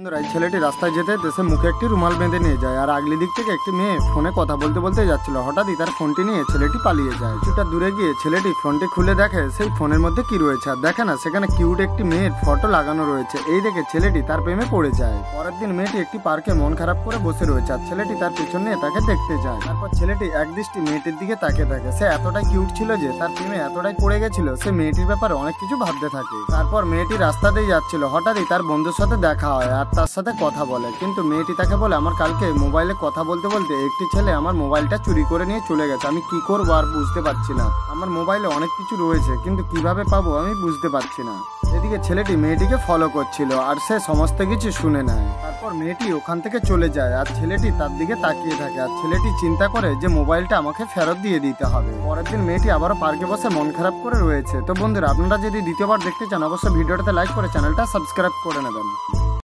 বন্ধুরা, এই ছেলেটি রাস্তায় যেতে যেতে সে মুখে একটি রুমাল বেঁধে নিয়ে যায় আর আগলি দিক থেকে একটি মেয়ে ফোনে কথা বলতে বলতে যাচ্ছিল। হঠাৎই তার ফোনটি নিয়ে ছেলেটি পালিয়ে যায়। কিছুটা দূরে গিয়ে ছেলেটি ফোনটি খুলে দেখে সেই ফোনের মধ্যে কি রয়েছে, আর দেখে না সেখানে কিউট একটি মেয়ের ফটো লাগানো রয়েছে। এই দেখে ছেলেটি তার প্রেমে পড়ে যায়। পরের দিন মেয়েটি একটি পার্কে মন খারাপ করে বসে রয়েছে আর ছেলেটি তার পিছন নিয়ে তাকে দেখতে যায়। তারপর ছেলেটি একদৃষ্টি মেয়েটির দিকে তাকিয়ে থাকে। সে এতটাই কিউট ছিল যে তার প্রেমে এতটাই পড়ে গেছিল, সে মেয়েটির ব্যাপারে অনেক কিছু ভাবতে থাকে। তারপর মেয়েটি রাস্তাতেই যাচ্ছিল, হঠাৎই তার বন্ধুর সাথে দেখা হয় আর তার সাথে কথা বলে। কিন্তু মেয়েটি তাকে বলে, আমার কালকে মোবাইলে কথা বলতে বলতে একটি ছেলে আমার মোবাইলটা চুরি করে নিয়ে চলে গেছে। আমি কি করবো আর বুঝতে পারছি না। আমার মোবাইলে অনেক কিছু রয়েছে কিন্তু কিভাবে পাবো আমি বুঝতে পারছি না। এদিকে ছেলেটি মেয়েটিকে ফলো করছিল আর সে সমস্ত কিছু শুনে নেয়। তারপর মেয়েটি ওখান থেকে চলে যায় আর ছেলেটি তার দিকে তাকিয়ে থাকে আর ছেলেটি চিন্তা করে যে মোবাইলটা আমাকে ফেরত দিয়ে দিতে হবে। পরের দিন মেয়েটি আবারও পার্কে বসে মন খারাপ করে রয়েছে। তো বন্ধুরা, আপনারা যদি দ্বিতীয়বার দেখতে চান অবশ্যই ভিডিওটাতে লাইক করে চ্যানেলটা সাবস্ক্রাইব করে নেবেন।